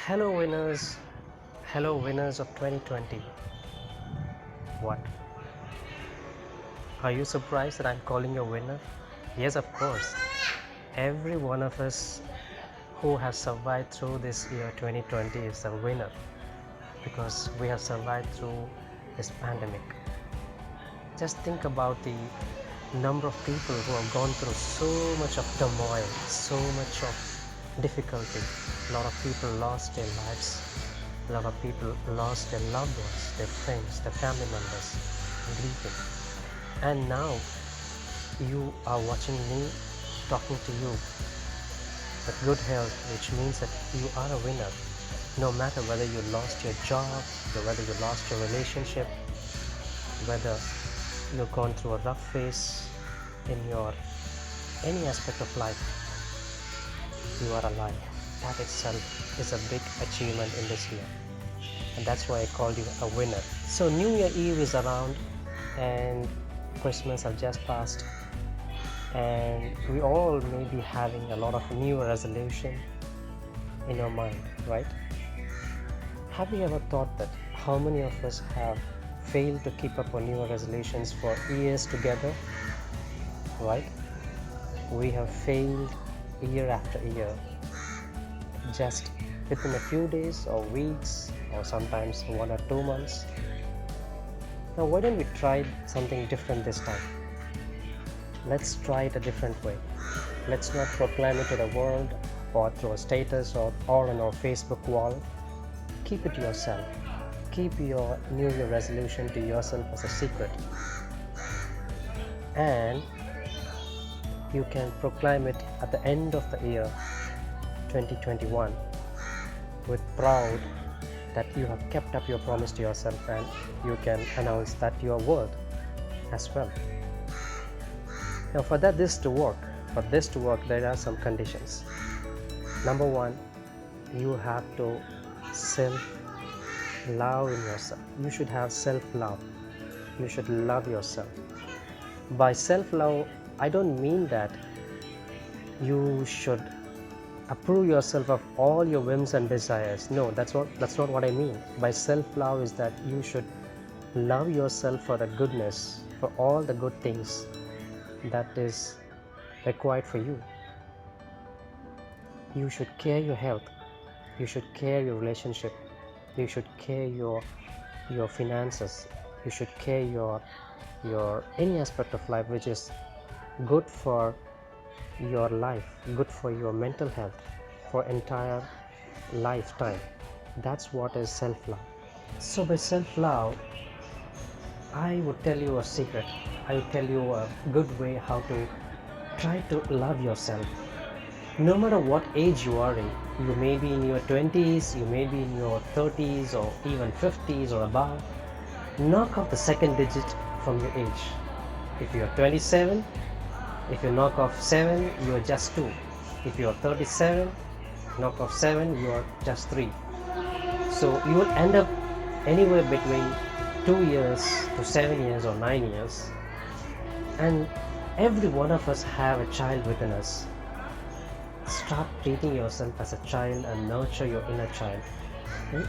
Hello winners, hello winners of 2020. What? Are you surprised that I'm calling you a winner? Yes, of course. Every one of us who has survived through this year 2020 is a winner because we have survived through this pandemic. Just think about the number of people who have gone through so much of turmoil, so much of difficulty. A lot of people lost their lives. A lot of people lost their loved ones, their friends, their family members, grieving. And now you are watching me talking to you with good health, which means that you are a winner. No matter whether you lost your job, or whether you lost your relationship, whether you've gone through a rough phase in your any aspect of life, you are alive. That itself is a big achievement in this year, and that's why I called you a winner. So New Year Eve is around and Christmas have just passed, and we all may be having a lot of new resolution in your mind, right? Have you ever thought that how many of us have failed to keep up on new resolutions for years together, right? We have failed year after year, just within a few days or weeks or sometimes 1 or 2 months. Now why don't we try something different this time? Let's try it a different way. Let's not proclaim it to the world or through a status or on our Facebook wall. Keep it to yourself. Keep your New Year resolution to yourself as a secret. And you can proclaim it at the end of the year 2021 with proud that you have kept up your promise to yourself, and you can announce that your word as well. Now for this to work, there are some conditions. Number one, you have to self-love in yourself. You should have self-love. You should love yourself. By self-love, I don't mean that you should approve yourself of all your whims and desires. No, that's not what I mean. By self-love is that you should love yourself for the goodness, for all the good things that is required for you. You should care your health. You should care your relationship. You should care your finances. You should care your any aspect of life which is good for your life, good for your mental health, for entire lifetime. That's what is self-love. So by self-love, I would tell you a secret. I would tell you a good way how to try to love yourself. No matter what age you are in, you may be in your 20s, you may be in your 30s or even 50s or above, knock off the second digit from your age. If you are 27, if you knock off 7, you are just 2. If you are 37, knock off 7, you are just 3. So you will end up anywhere between 2 years to 7 years or 9 years. And every one of us have a child within us. Start treating yourself as a child and nurture your inner child.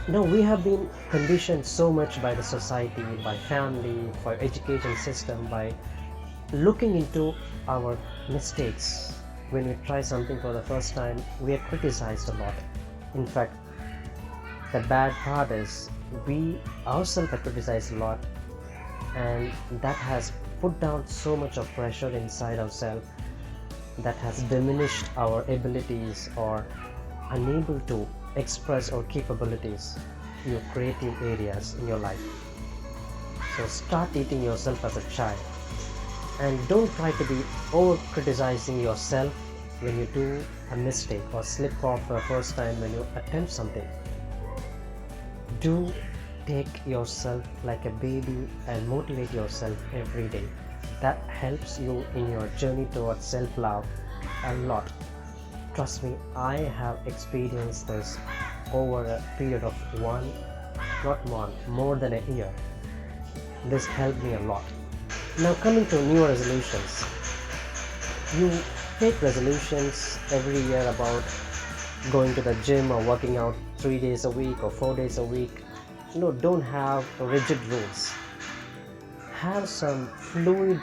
Now we have been conditioned so much by the society, by family, by education system, by looking into our mistakes. When we try something for the first time, we are criticized a lot. In fact, the bad part is we ourselves are criticized a lot, and that has put down so much of pressure inside ourselves, that has diminished our abilities or unable to express our capabilities, your creative areas in your life. So start treating yourself as a child, and don't try to be over criticizing yourself when you do a mistake or slip off for the first time when you attempt something. Do take yourself like a baby and motivate yourself every day. That helps you in your journey towards self-love a lot. Trust me, I have experienced this over a period of more than a year. This helped me a lot. Now coming to new resolutions. You take resolutions every year about going to the gym or working out 3 days a week or 4 days a week. Don't have rigid rules. Have some fluid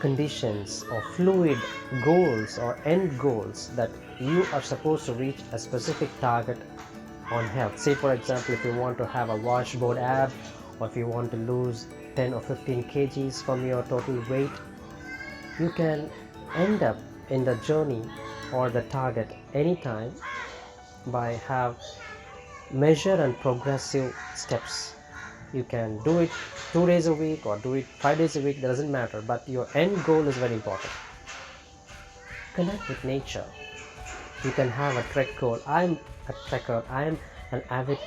conditions or fluid goals or end goals that you are supposed to reach a specific target on health. Say for example, if you want to have a washboard ab, or if you want to lose 10 or 15 kgs from your total weight, you can end up in the journey or the target anytime by have measure and progressive steps. You can do it 2 days a week or do it 5 days a week, doesn't matter, but your end goal is very important. Connect with nature. You can have a trek goal. I'm a trekker. I'm an avid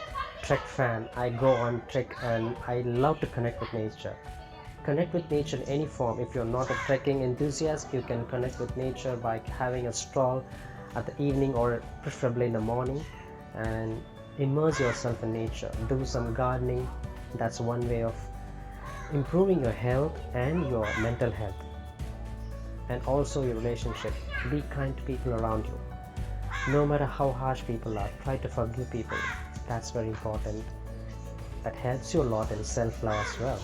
trek fan. I go on trek and I love to connect with nature. Connect with nature in any form. If you're not a trekking enthusiast, you can connect with nature by having a stroll at the evening or preferably in the morning, and immerse yourself in nature. Do some gardening. That's one way of improving your health and your mental health, and also your relationship. Be kind to people around you. No matter how harsh people are, try to forgive people. That's very important. That helps you a lot in self-love as well,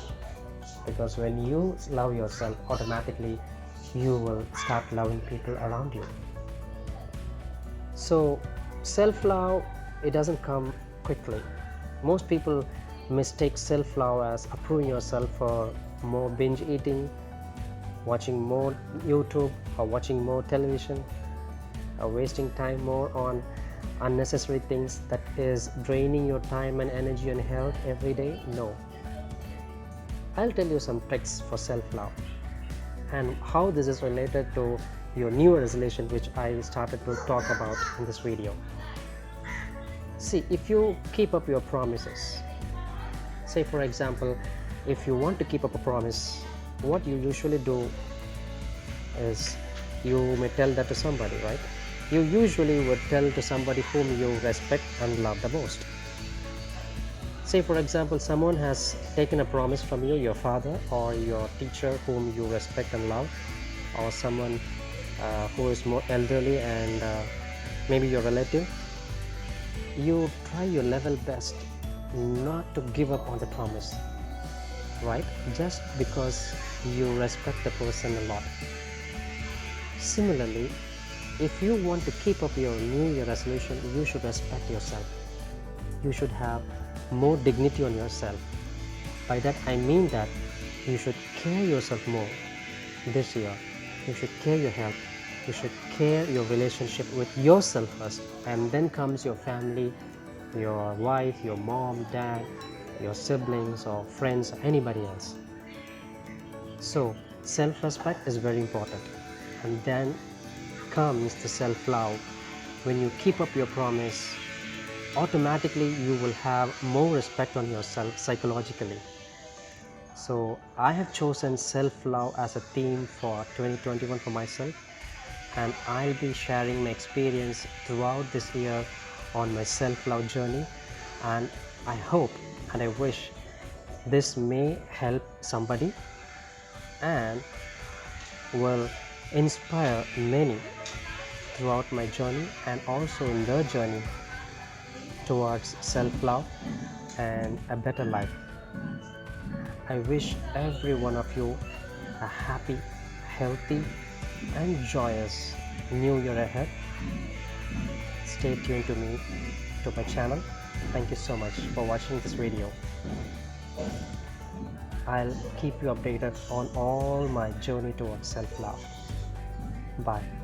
because when you love yourself, automatically you will start loving people around you. So self-love, it doesn't come quickly. Most people mistake self-love as approving yourself for more binge eating, watching more YouTube or watching more television, or wasting time more on unnecessary things that is draining your time and energy and health every day. No. I'll tell you some tricks for self-love and how this is related to your new resolution, which I started to talk about in this video. See, if you keep up your promises, say for example, if you want to keep up a promise, what you usually do is you may tell that to somebody, right? You usually would tell to somebody whom you respect and love the most. Say for example, someone has taken a promise from you, your father or your teacher whom you respect and love, or someone who is more elderly and maybe your relative. You try your level best not to give up on the promise, right? Just because you respect the person a lot. Similarly, if you want to keep up your New Year resolution, you should respect yourself. You should have more dignity on yourself. By that I mean that you should care yourself more this year. You should care your health. You should care your relationship with yourself first, and then comes your family, your wife, your mom, dad, your siblings or friends or anybody else. So self-respect is very important, and then comes the self-love. When you keep up your promise, automatically you will have more respect on yourself psychologically. So I have chosen self-love as a theme for 2021 for myself, and I'll be sharing my experience throughout this year on my self-love journey, and I hope and I wish this may help somebody and will inspire many throughout my journey and also in their journey towards self-love and a better life. I wish every one of you a happy, healthy and joyous new year ahead. Stay tuned to me, to my channel. Thank you so much for watching this video. I'll keep you updated on all my journey towards self-love. Bye.